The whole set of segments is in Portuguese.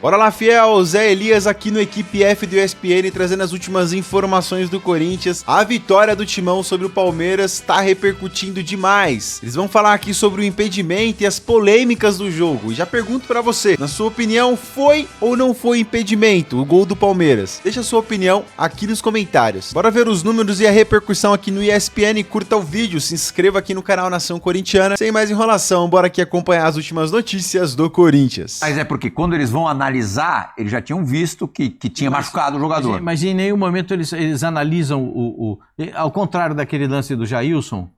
Bora lá, fiel! Zé Elias aqui no Equipe F do ESPN, trazendo as últimas informações do Corinthians. A vitória do Timão sobre o Palmeiras está repercutindo demais. Eles vão falar aqui sobre o impedimento e as polêmicas do jogo. E já pergunto pra você, na sua opinião, foi ou não foi impedimento o gol do Palmeiras? Deixa a sua opinião aqui nos comentários. Bora ver os números e a repercussão aqui no ESPN. Curta o vídeo, se inscreva aqui no canal Nação Corintiana. Sem mais enrolação, bora aqui acompanhar as últimas notícias do Corinthians. Mas é porque quando eles vão analisar, eles já tinham visto que tinha machucado o jogador. Mas em nenhum momento eles analisam ao contrário daquele lance do Jailson,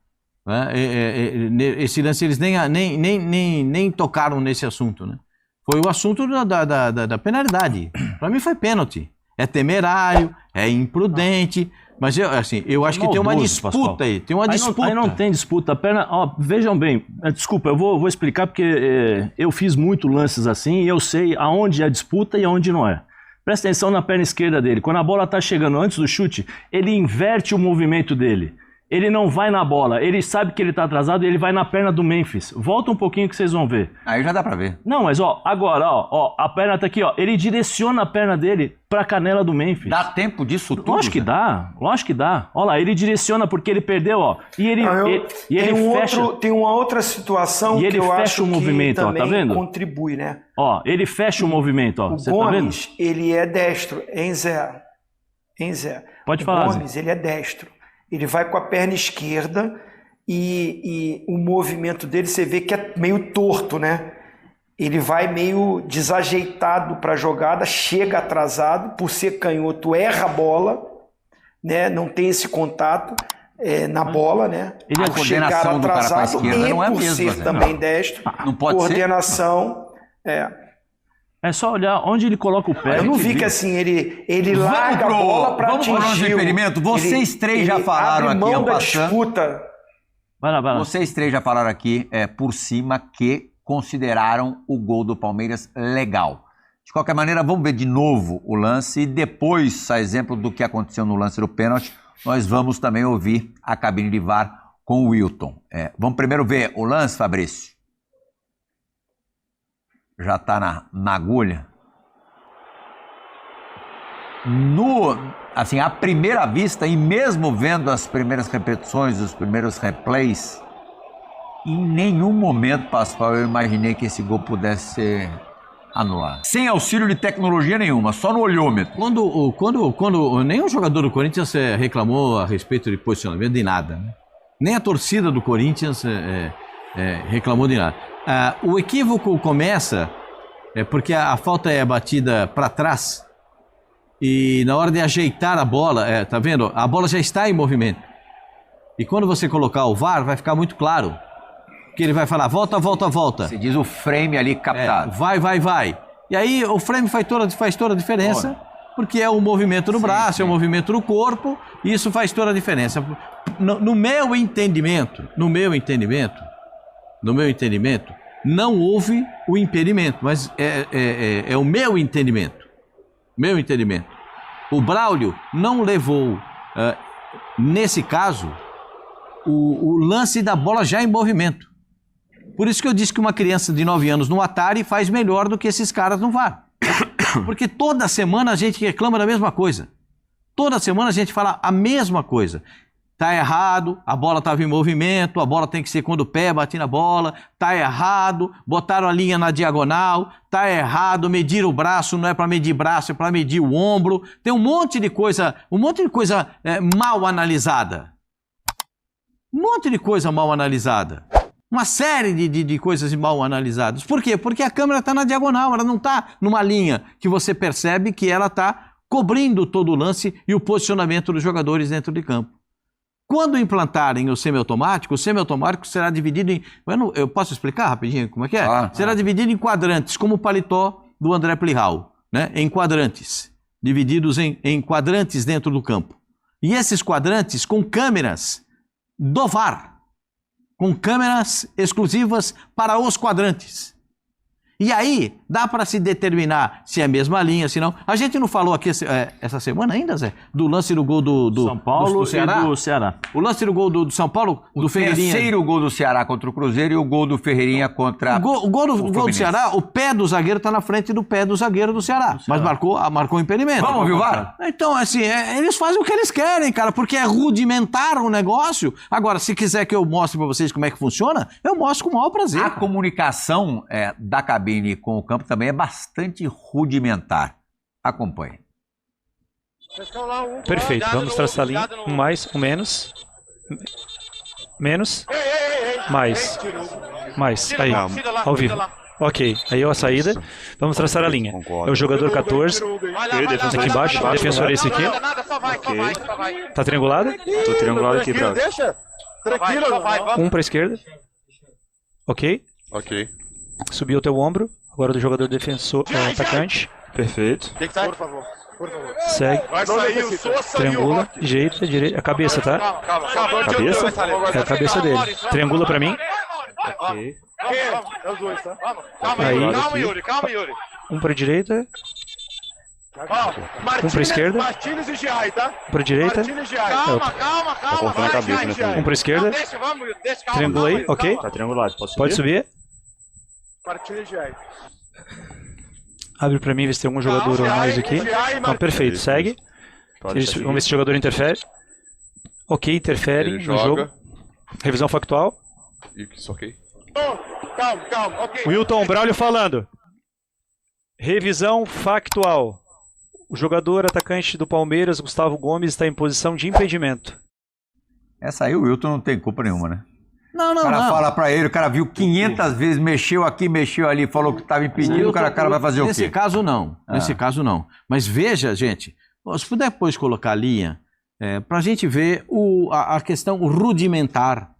né? Esse lance eles nem tocaram nesse assunto, né? Foi o assunto da penalidade. Para mim foi pênalti. É temerário, é imprudente. Mas eu acho que tem uma disputa, Pascoal. Aí. Tem uma disputa. Aí não tem disputa. A perna, vejam bem, desculpa, eu vou explicar porque eu fiz muito lances assim e eu sei aonde é a disputa e aonde não é. Presta atenção na perna esquerda dele. Quando a bola está chegando antes do chute, ele inverte o movimento dele. Ele não vai na bola, ele sabe que ele tá atrasado e ele vai na perna do Memphis. Volta um pouquinho que vocês vão ver. Aí já dá pra ver. Não, mas agora, a perna tá aqui, ele direciona a perna dele pra canela do Memphis. Dá tempo disso tudo? Lógico que dá. Olha lá, ele direciona porque ele perdeu, e ele, ele fecha... Tem uma outra situação e ele que eu fecha acho o movimento, que também tá vendo? Contribui, né? Ele fecha o movimento, O você tá vendo? Gomes, ele é destro, hein, Zé? Pode falar, O Gomes, ele é destro. Ele vai com a perna esquerda e o movimento dele você vê que é meio torto, né? Ele vai meio desajeitado para a jogada, chega atrasado, por ser canhoto, erra a bola, né? Não tem esse contato na bola, né? Ele por chegar atrasado e não é por mesmo, ser também destro. Não pode coordenação, É só olhar onde ele coloca o pé. Eu não vi que assim, ele larga a bola para atingir. Vamos para o impedimento. Vocês três já falaram aqui. Mão da disputa. Vai lá. Vocês três já falaram aqui por cima que consideraram o gol do Palmeiras legal. De qualquer maneira, vamos ver de novo o lance e depois, a exemplo do que aconteceu no lance do pênalti, nós vamos também ouvir a cabine de VAR com o Wilton. Vamos primeiro ver o lance, Fabrício. Já está na agulha. À primeira vista, e mesmo vendo as primeiras repetições, os primeiros replays, em nenhum momento, Pascoal, eu imaginei que esse gol pudesse ser anulado. Sem auxílio de tecnologia nenhuma, só no olhômetro. Quando nenhum jogador do Corinthians reclamou a respeito de posicionamento de nada, né? Nem a torcida do Corinthians reclamou de nada. O equívoco começa porque a falta é batida para trás e na hora de ajeitar a bola, tá vendo? A bola já está em movimento. E quando você colocar o VAR, vai ficar muito claro que ele vai falar volta. Você diz o frame ali captado. Vai. E aí o frame faz toda a diferença, porque é o movimento do braço, é o movimento do corpo, e isso faz toda a diferença. No meu entendimento, não houve o impedimento, mas é o meu entendimento. O Braulio não levou, nesse caso, o lance da bola já em movimento. Por isso que eu disse que uma criança de 9 anos no Atari faz melhor do que esses caras no VAR. Porque toda semana a gente reclama da mesma coisa. Toda semana a gente fala a mesma coisa. Tá errado, a bola estava em movimento, a bola tem que ser quando o pé bate na bola, tá errado, botaram a linha na diagonal, tá errado, medir o braço, não é para medir braço, é para medir o ombro. Tem um monte de coisa mal analisada. Uma série de coisas mal analisadas. Por quê? Porque a câmera está na diagonal, ela não está numa linha que você percebe que ela está cobrindo todo o lance e o posicionamento dos jogadores dentro de campo. Quando implantarem o semiautomático será dividido em... Eu posso explicar rapidinho como é que é? Será dividido em quadrantes, como o paletó do André Plihal, né? Em quadrantes, divididos em quadrantes dentro do campo. E esses quadrantes com câmeras do VAR, com câmeras exclusivas para os quadrantes. E aí, dá para se determinar se é a mesma linha, se não. A gente não falou aqui essa semana ainda, Zé? Do lance do gol do São Paulo do Ceará? e do Ceará. O lance do gol do São Paulo, do Ferreirinha. Terceiro gol do Ceará contra o Cruzeiro e o gol do Ferreirinha contra O gol do Fluminense. Ceará, o pé do zagueiro tá na frente do pé do zagueiro do Ceará. Mas marcou impedimento. Vamos, Vilvar? Então, assim, eles fazem o que eles querem, cara, porque é rudimentar o negócio. Agora, se quiser que eu mostre pra vocês como é que funciona, eu mostro com o maior prazer. A cara. comunicação da cabine com o campo também é bastante rudimentar. Acompanhe. Perfeito, vamos traçar a linha. Um mais, um menos. Menos. Mais. Mais. Aí, ao vivo. Ok, aí a saída. Vamos traçar a linha. É o jogador 14. Aqui embaixo, o defensor é esse aqui. Tá triangulado? Tô triangulado aqui, pra... Deixa. Tranquilo. Um pra esquerda. Ok. Ok. Subiu o teu ombro. Agora do jogador defensor, atacante. Perfeito. Por favor. Segue. Vai sair o Sousa Triangula. Direita, direita. A cabeça, tá? Cabeça? É a cabeça dele. Triangula pra mim. Ok. É os dois, tá? Aí. Calma, Yuri. Um pra direita. Um pra esquerda. Martínez e Giai, tá? Um pra direita. Martínez e Giai. Tá cortando a cabeça, né, Felipe? Um pra esquerda. Triangulei, ok. Tá triangulado. Pode subir. Martínez e Giai. Abre pra mim, ver se tem algum jogador a mais aqui. Não, perfeito, segue. Pode Vamos ver se o jogador interfere. Ok, interfere Ele no joga. jogo. Revisão factual. Isso, ok. Calma, ok. Wilton Braulio falando. Revisão factual. O jogador atacante do Palmeiras, Gustavo Gomes, está em posição de impedimento. Essa aí o Wilton não tem culpa nenhuma, né? Não, O cara fala pra ele, o cara viu 500 vezes, mexeu aqui, mexeu ali, falou que estava impedido, o cara vai fazer o quê? Nesse caso, não. Nesse caso, não. Mas veja, gente, se puder depois colocar a linha, pra gente ver a questão rudimentar.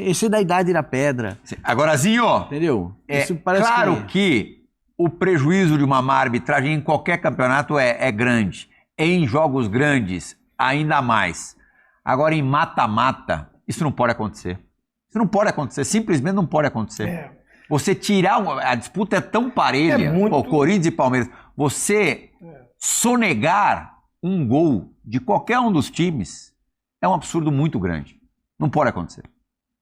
Isso é da idade da pedra. Agora, Zinho, Entendeu? é Isso parece claro que o prejuízo de uma má arbitragem em qualquer campeonato é grande. Em jogos grandes, ainda mais. Agora, em mata-mata, isso não pode acontecer. Isso não pode acontecer, simplesmente não pode acontecer. Você tirar... A disputa é tão parelha, o Corinthians e Palmeiras. Você sonegar um gol de qualquer um dos times é um absurdo muito grande. Não pode acontecer.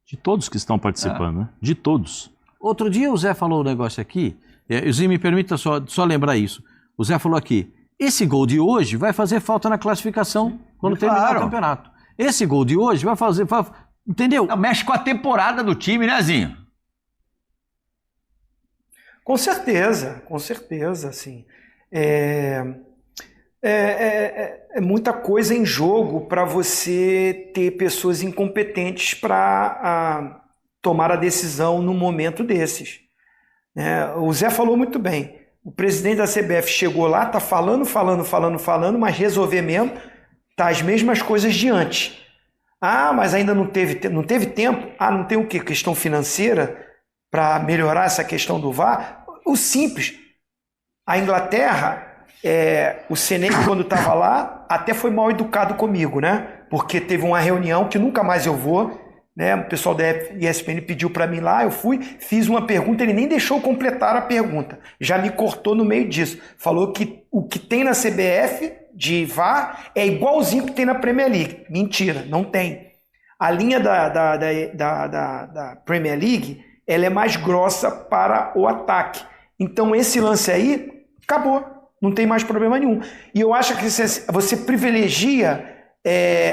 De todos que estão participando, né? De todos. Outro dia o Zé falou um negócio aqui, e o Zé me permita só lembrar isso. O Zé falou aqui, esse gol de hoje vai fazer falta na classificação quando terminar o campeonato. Esse gol de hoje vai fazer... Entendeu? Não, mexe com a temporada do time, né, Zinho? Com certeza, assim. É muita coisa em jogo para você ter pessoas incompetentes para tomar a decisão num momento desses. O Zé falou muito bem. O presidente da CBF chegou lá, tá falando, mas resolver mesmo, tá as mesmas coisas de antes. Mas ainda não teve tempo. Não tem o quê? Questão financeira para melhorar essa questão do VAR? O simples. A Inglaterra... o Senei, quando estava lá, até foi mal educado comigo, né? Porque teve uma reunião que nunca mais eu vou, né? O pessoal da ESPN pediu para mim lá, eu fui, fiz uma pergunta, ele nem deixou eu completar a pergunta. Já me cortou no meio disso. Falou que o que tem na CBF de VAR é igualzinho que tem na Premier League. Mentira, não tem. A linha da Premier League, ela é mais grossa para o ataque. Então esse lance aí, acabou. Não tem mais problema nenhum. E eu acho que você privilegia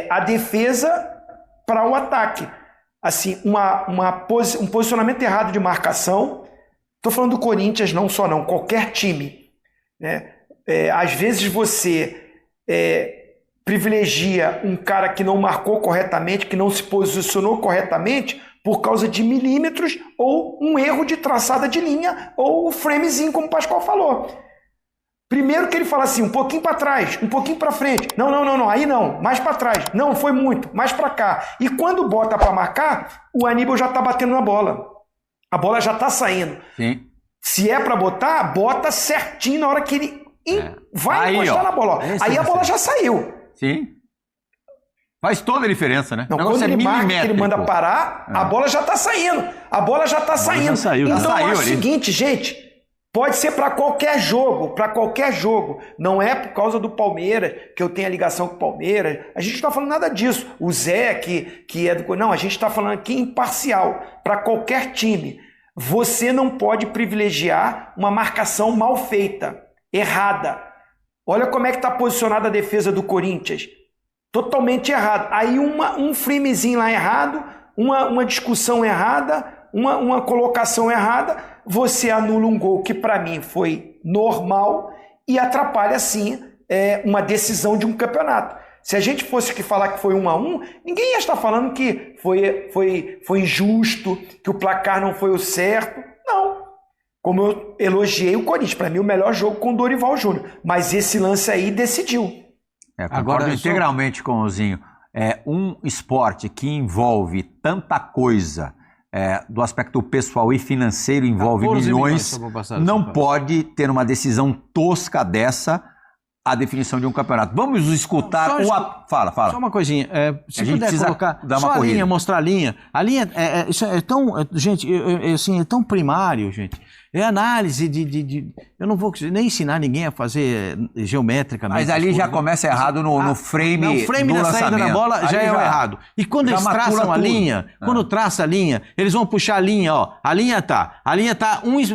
a defesa para o ataque. Assim, um posicionamento errado de marcação. Estou falando do Corinthians, não só não, qualquer time. Né? Às vezes você privilegia um cara que não marcou corretamente, que não se posicionou corretamente por causa de milímetros ou um erro de traçada de linha ou o framezinho, como o Pascoal falou. Primeiro que ele fala assim, um pouquinho para trás, um pouquinho para frente. Não, aí não, mais para trás. Não, foi muito, mais para cá. E quando bota para marcar, o Aníbal já tá batendo na bola. A bola já tá saindo. Sim. Se é para botar, bota certinho na hora que ele vai encostar na bola. Aí a bola já saiu. Sim. Faz toda a diferença, né? Não, quando ele marca, que ele manda parar, a bola já tá saindo. A bola já tá saindo. Saiu, então, saiu é o ali. seguinte, gente, pode ser para qualquer jogo, Não é por causa do Palmeiras, que eu tenho a ligação com o Palmeiras. A gente não tá falando nada disso. O Zé, que é do... Não, a gente tá falando aqui imparcial, para qualquer time. Você não pode privilegiar uma marcação mal feita, errada. Olha como é que tá posicionada a defesa do Corinthians. Totalmente errado. Aí um framezinho lá errado, uma discussão errada, uma colocação errada, você anula um gol que para mim foi normal e atrapalha sim uma decisão de um campeonato. Se a gente fosse que falar que foi 1-1, ninguém ia estar falando que foi injusto, que o placar não foi o certo. Não. Como eu elogiei o Corinthians, para mim o melhor jogo com o Dorival Júnior. Mas esse lance aí decidiu. Concordo integralmente com o Zinho. Um esporte que envolve tanta coisa, do aspecto pessoal e financeiro, envolve milhões, não pode ter uma decisão tosca dessa a definição de um campeonato. Vamos escutar Fala. Só uma coisinha. Se a gente puder colocar dar uma só a corrida. linha, mostrar a linha. A linha isso é tão... gente, assim, é tão primário, gente. É análise de... Eu não vou nem ensinar ninguém a fazer geometricamente. Mas ali já começa errado no frame. O frame do da saída da bola já é o errado. E quando eles traçam a linha, traça a linha, eles vão puxar a linha, ó. A linha tá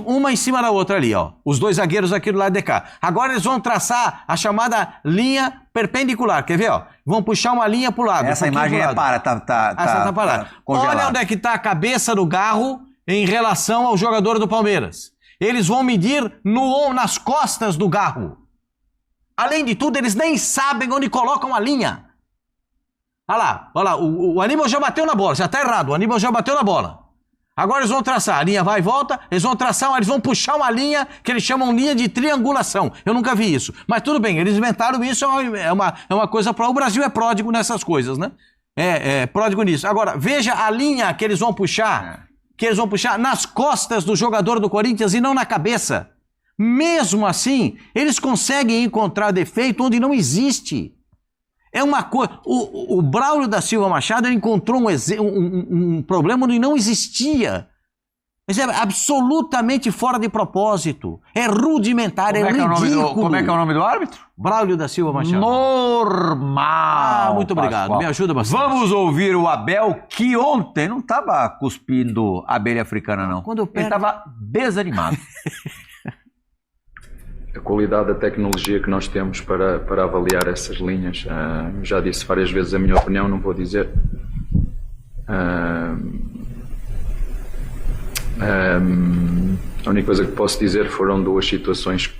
uma em cima da outra ali, ó. Os dois zagueiros aqui do lado de cá. Agora eles vão traçar a chamada linha perpendicular. Quer ver, ó? Vão puxar uma linha pro lado. Essa imagem tá parada. Olha onde é que tá a cabeça do Garro em relação ao jogador do Palmeiras. Eles vão medir nas costas do Garro. Além de tudo, eles nem sabem onde colocam a linha. Olha lá, o Aníbal já bateu na bola, já tá errado, o Aníbal já bateu na bola. Agora eles vão traçar, a linha vai e volta, eles vão puxar uma linha que eles chamam linha de triangulação. Eu nunca vi isso, mas tudo bem, eles inventaram isso, é uma coisa o Brasil é pródigo nessas coisas, né? É pródigo nisso. Agora, veja a linha que eles vão puxar nas costas do jogador do Corinthians e não na cabeça. Mesmo assim, eles conseguem encontrar defeito onde não existe. É uma coisa... O Braulio da Silva Machado encontrou um problema onde não existia. Mas é absolutamente fora de propósito. É rudimentar, ridículo. Como é que é o nome do árbitro? Braulio da Silva Machado. Normal. Muito obrigado, Pascoal. me ajuda bastante. Vamos ouvir o Abel, que ontem não estava cuspindo abelha africana, não. Ele estava desanimado. A qualidade da tecnologia que nós temos para avaliar essas linhas, já disse várias vezes a minha opinião, não vou dizer. A única coisa que posso dizer foram duas situações que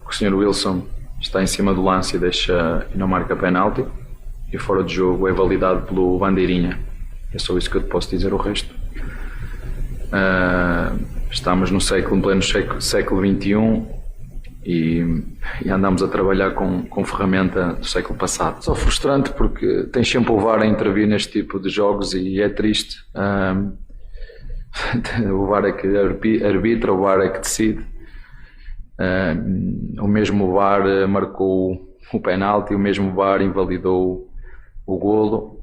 o Sr. Wilson está em cima do lance e não marca penalti, e fora de jogo é validado pelo bandeirinha. É só isso que eu te posso dizer. O resto, estamos no pleno século XXI e andamos a trabalhar com ferramenta do século passado. Só frustrante porque tens sempre o VAR a intervir neste tipo de jogos e é triste. O VAR é que arbitra, o VAR é que decide. O mesmo VAR marcou o penalti, o mesmo VAR invalidou o golo.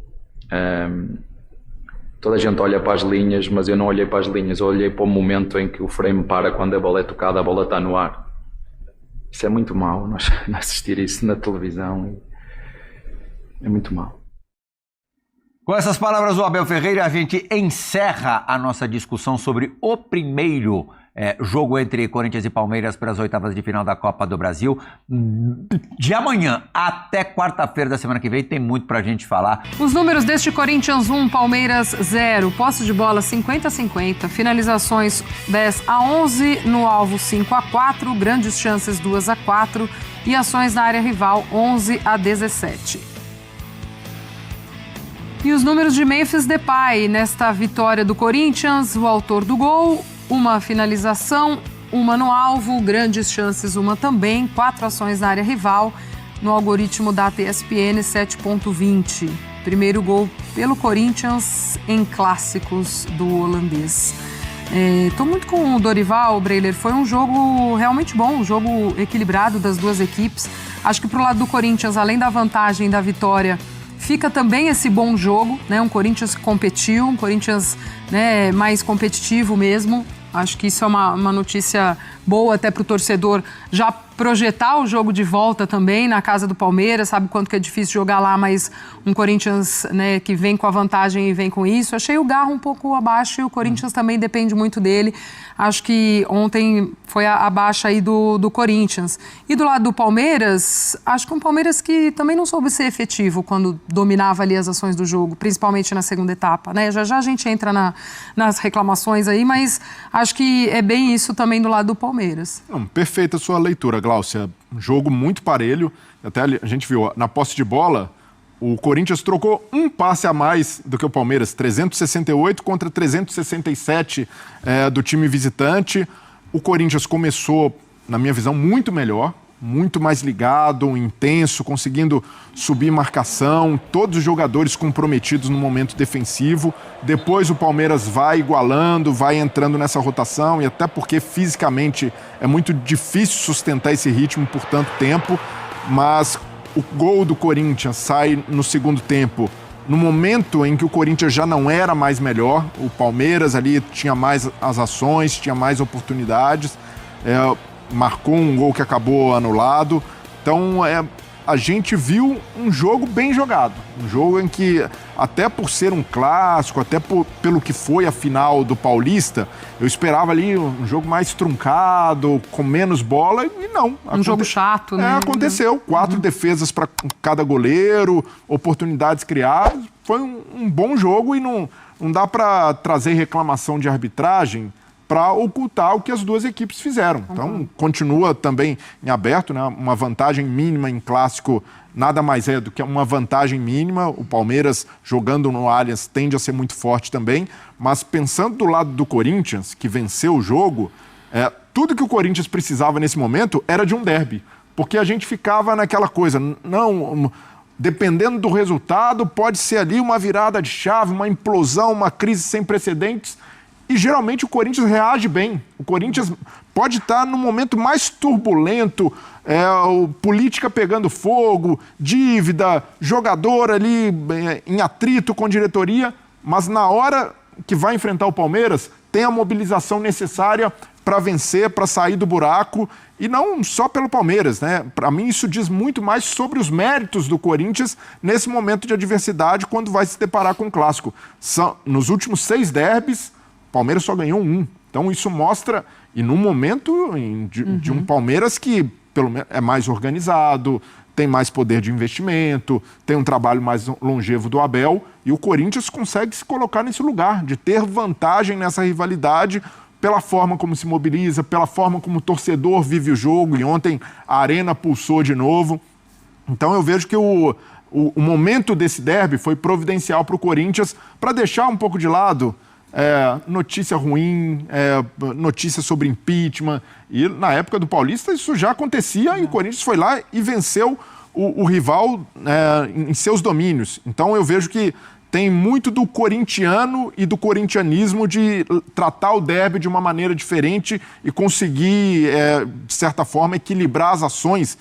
Toda a gente olha para as linhas, mas eu não olhei para as linhas, eu olhei para o momento em que o frame para quando a bola é tocada, a bola está no ar. Isso é muito mau, nós assistir isso na televisão é muito mau. Com essas palavras do Abel Ferreira, a gente encerra a nossa discussão sobre o primeiro jogo entre Corinthians e Palmeiras para as oitavas de final da Copa do Brasil. De amanhã até quarta-feira da semana que vem tem muito pra gente falar. Os números deste Corinthians 1, Palmeiras 0, posse de bola 50-50, finalizações 10-11, no alvo 5-4, grandes chances 2-4 e ações na área rival 11-17. E os números de Memphis Depay nesta vitória do Corinthians, o autor do gol, uma finalização, uma no alvo, grandes chances, uma também, 4 ações na área rival, no algoritmo da ESPN 7.20. Primeiro gol pelo Corinthians em clássicos do holandês. Estou muito com o Dorival, Breiler, foi um jogo realmente bom, um jogo equilibrado das duas equipes. Acho que pro lado do Corinthians, além da vantagem da vitória, justifica também esse bom jogo, né? Um Corinthians que competiu, um Corinthians, né, mais competitivo mesmo. Acho que isso é uma notícia boa até para o torcedor já projetar o jogo de volta também na casa do Palmeiras, sabe quanto que é difícil jogar lá, mas um Corinthians, né, que vem com a vantagem e vem com isso. Achei o Garro um pouco abaixo e o Corinthians também depende muito dele. Acho que ontem foi a baixa aí do Corinthians. E do lado do Palmeiras, acho que um Palmeiras que também não soube ser efetivo quando dominava ali as ações do jogo, principalmente na segunda etapa, né? Já a gente entra nas reclamações aí, mas acho que é bem isso também do lado do Palmeiras. Não, perfeita a sua leitura, Gláucia. Um jogo muito parelho. Até a gente viu, na posse de bola, o Corinthians trocou um passe a mais do que o Palmeiras, 368 contra 367 do time visitante. O Corinthians começou, na minha visão, muito melhor, muito mais ligado, intenso, conseguindo subir marcação, todos os jogadores comprometidos no momento defensivo. Depois o Palmeiras vai igualando, vai entrando nessa rotação, e até porque fisicamente é muito difícil sustentar esse ritmo por tanto tempo, mas o gol do Corinthians sai no segundo tempo, no momento em que o Corinthians já não era mais melhor. O Palmeiras ali tinha mais as ações, tinha mais oportunidades, marcou um gol que acabou anulado. Então a gente viu um jogo bem jogado, um jogo em que, até por ser um clássico, até pelo que foi a final do Paulista, eu esperava ali um jogo mais truncado, com menos bola, e não. Um jogo chato, né? Aconteceu, 4 defesas para cada goleiro, oportunidades criadas, foi um bom jogo, e não dá para trazer reclamação de arbitragem para ocultar o que as duas equipes fizeram. Então, continua também em aberto, né? Uma vantagem mínima em clássico nada mais é do que uma vantagem mínima. O Palmeiras, jogando no Allianz, tende a ser muito forte também. Mas pensando do lado do Corinthians, que venceu o jogo, tudo que o Corinthians precisava nesse momento era de um derby. Porque a gente ficava naquela coisa, não... Dependendo do resultado, pode ser ali uma virada de chave, uma implosão, uma crise sem precedentes. E geralmente o Corinthians reage bem. O Corinthians pode estar no momento mais turbulento, política pegando fogo, dívida, jogador ali em atrito com diretoria, mas na hora que vai enfrentar o Palmeiras, tem a mobilização necessária para vencer, para sair do buraco, e não só pelo Palmeiras, né? Para mim isso diz muito mais sobre os méritos do Corinthians nesse momento de adversidade, quando vai se deparar com o clássico. Nos últimos 6 derbys, o Palmeiras só ganhou 1. Então isso mostra, e num momento de um Palmeiras que pelo menos é mais organizado, tem mais poder de investimento, tem um trabalho mais longevo do Abel, e o Corinthians consegue se colocar nesse lugar, de ter vantagem nessa rivalidade, pela forma como se mobiliza, pela forma como o torcedor vive o jogo, e ontem a arena pulsou de novo. Então eu vejo que o momento desse derby foi providencial para o Corinthians, para deixar um pouco de lado notícia ruim, notícia sobre impeachment. E na época do Paulista isso já acontecia, e o Corinthians foi lá e venceu o rival em seus domínios. Então eu vejo que tem muito do corintiano e do corintianismo de tratar o derby de uma maneira diferente e conseguir, de certa forma, equilibrar as ações,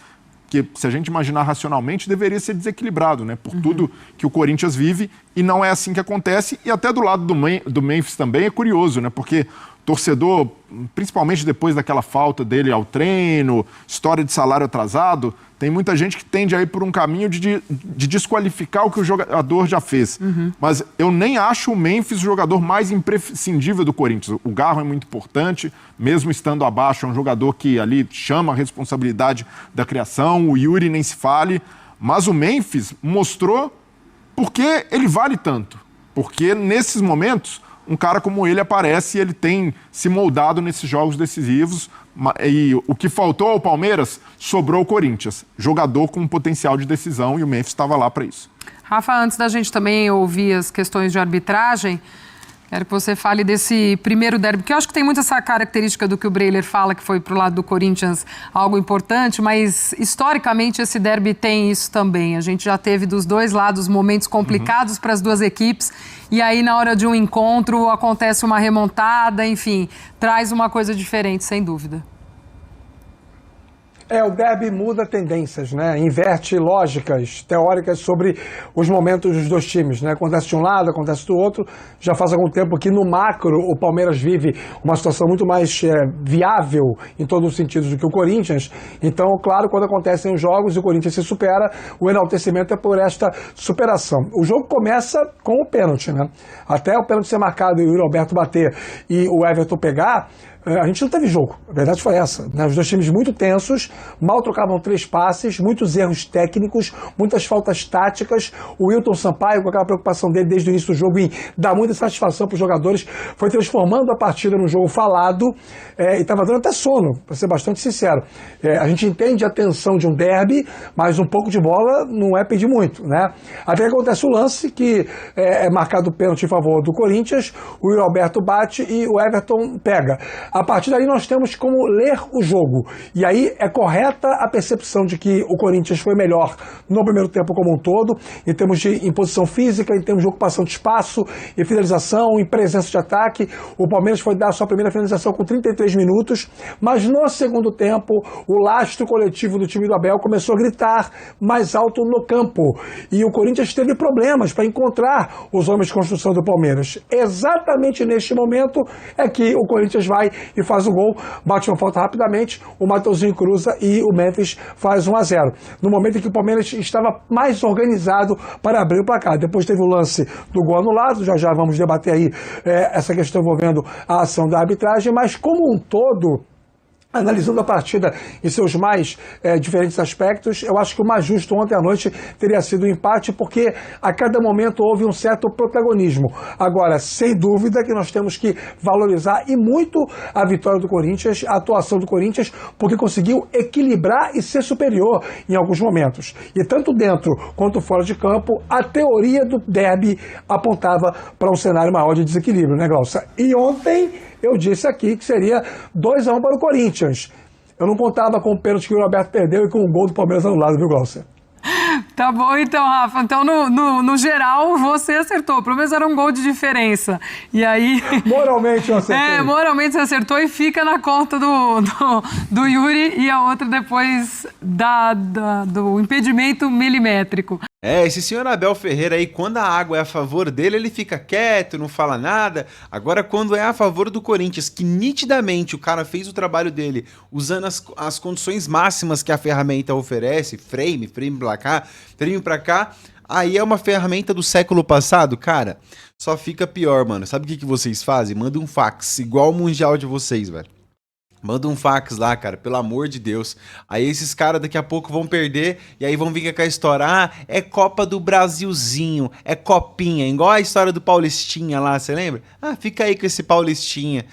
que, se a gente imaginar racionalmente, deveria ser desequilibrado, né? Por tudo que o Corinthians vive, e não é assim que acontece. E até do lado do Memphis também é curioso, né? Porque torcedor, principalmente depois daquela falta dele ao treino, história de salário atrasado, tem muita gente que tende a ir por um caminho de desqualificar o que o jogador já fez. Mas eu nem acho o Memphis o jogador mais imprescindível do Corinthians. O Garro é muito importante, mesmo estando abaixo, é um jogador que ali chama a responsabilidade da criação, o Yuri nem se fale, mas o Memphis mostrou por que ele vale tanto. Porque nesses momentos, um cara como ele aparece, e ele tem se moldado nesses jogos decisivos, e o que faltou ao Palmeiras, sobrou o Corinthians. Jogador com potencial de decisão, e o Memphis estava lá para isso. Rafa, antes da gente também ouvir as questões de arbitragem, quero que você fale desse primeiro derby, que eu acho que tem muito essa característica do que o Breiler fala, que foi pro lado do Corinthians algo importante, mas historicamente esse derby tem isso também. A gente já teve dos dois lados momentos complicados para as duas equipes, e aí na hora de um encontro acontece uma remontada, enfim, traz uma coisa diferente, sem dúvida. O derby muda tendências, né? Inverte lógicas teóricas sobre os momentos dos dois times, né? Acontece de um lado, acontece do outro. Já faz algum tempo que no macro o Palmeiras vive uma situação muito mais viável em todos os sentidos do que o Corinthians. Então, claro, quando acontecem os jogos e o Corinthians se supera, o enaltecimento é por esta superação. O jogo começa com o pênalti, né? Até o pênalti ser marcado e o Yuri Alberto bater e o Everton pegar, a gente não teve jogo, a verdade foi essa, né? Os dois times muito tensos, mal trocavam 3 passes, muitos erros técnicos, muitas faltas táticas. O Wilton Sampaio, com aquela preocupação dele desde o início do jogo em dar muita satisfação para os jogadores, foi transformando a partida num jogo falado e estava dando até sono, para ser bastante sincero. A gente entende a tensão de um derby, mas um pouco de bola não é pedir muito, né? Até que acontece o lance que é marcado o pênalti em favor do Corinthians, o Yuri Alberto bate e o Everton pega. A partir daí nós temos como ler o jogo. E aí é correta a percepção de que o Corinthians foi melhor no primeiro tempo como um todo, em termos de imposição física, em termos de ocupação de espaço, em finalização, em presença de ataque. O Palmeiras foi dar a sua primeira finalização com 33 minutos, mas no segundo tempo o lastro coletivo do time do Abel começou a gritar mais alto no campo. E o Corinthians teve problemas para encontrar os homens de construção do Palmeiras. Exatamente neste momento é que o Corinthians vai e faz o gol, bate uma falta rapidamente, o Mateuzinho cruza e o Memphis faz 1-0. No momento em que o Palmeiras estava mais organizado para abrir o placar. Depois teve o lance do gol anulado, já vamos debater aí essa questão envolvendo a ação da arbitragem, mas como um todo, analisando a partida em seus mais diferentes aspectos, eu acho que o mais justo ontem à noite teria sido o empate, porque a cada momento houve um certo protagonismo. Agora, sem dúvida que nós temos que valorizar e muito a vitória do Corinthians, a atuação do Corinthians, porque conseguiu equilibrar e ser superior em alguns momentos. E tanto dentro quanto fora de campo, a teoria do derby apontava para um cenário maior de desequilíbrio, né, Glaucia? E ontem eu disse aqui que seria 2-1 para o Corinthians. Eu não contava com o pênalti que o Roberto perdeu e com o gol do Palmeiras anulado, viu, Glaucia? Tá bom então, Rafa. Então, no geral, você acertou. Pelo menos era um gol de diferença. E aí... Moralmente eu acertei. Moralmente você acertou e fica na conta do Yuri, e a outra depois do impedimento milimétrico. Esse senhor Abel Ferreira aí, quando a água é a favor dele, ele fica quieto, não fala nada. Agora, quando é a favor do Corinthians, que nitidamente o cara fez o trabalho dele usando as condições máximas que a ferramenta oferece, frame pra cá, aí é uma ferramenta do século passado, cara, só fica pior, mano. Sabe o que vocês fazem? Manda um fax, igual o mundial de vocês, velho. Manda um fax lá, cara, pelo amor de Deus. Aí esses caras daqui a pouco vão perder e aí vão vir com a história, é Copa do Brasilzinho, é copinha, igual a história do Paulistinha lá, você lembra? Fica aí com esse Paulistinha,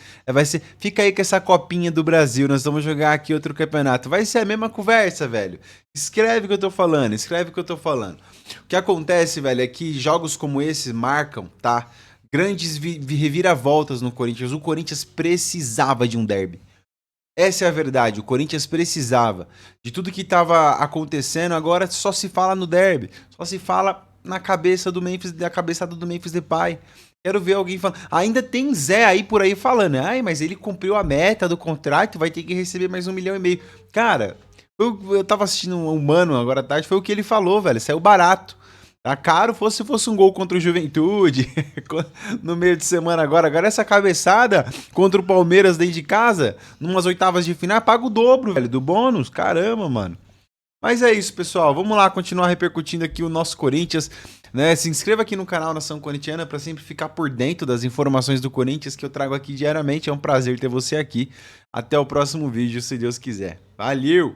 fica aí com essa copinha do Brasil, nós vamos jogar aqui outro campeonato. Vai ser a mesma conversa, velho. Escreve o que eu tô falando. O que acontece, velho, é que jogos como esses marcam, tá? Grandes reviravoltas no Corinthians. O Corinthians precisava de um derby. Essa é a verdade, o Corinthians precisava de tudo que estava acontecendo, agora só se fala no derby, só se fala na cabeça do Memphis, da cabeçada do Memphis Depay. Quero ver alguém falando. Ainda tem Zé aí por aí falando, mas ele cumpriu a meta do contrato, vai ter que receber mais 1,5 milhão. Cara, eu tava assistindo um Mano agora à tarde, foi o que ele falou, velho, saiu barato. Tá caro se fosse um gol contra o Juventude no meio de semana agora essa cabeçada contra o Palmeiras dentro de casa, numas oitavas de final, paga o dobro, velho, do bônus, caramba, mano. Mas é isso, pessoal, vamos lá continuar repercutindo aqui o nosso Corinthians, né? Se inscreva aqui no canal Nação Corintiana para sempre ficar por dentro das informações do Corinthians que eu trago aqui diariamente, é um prazer ter você aqui. Até o próximo vídeo, se Deus quiser. Valeu!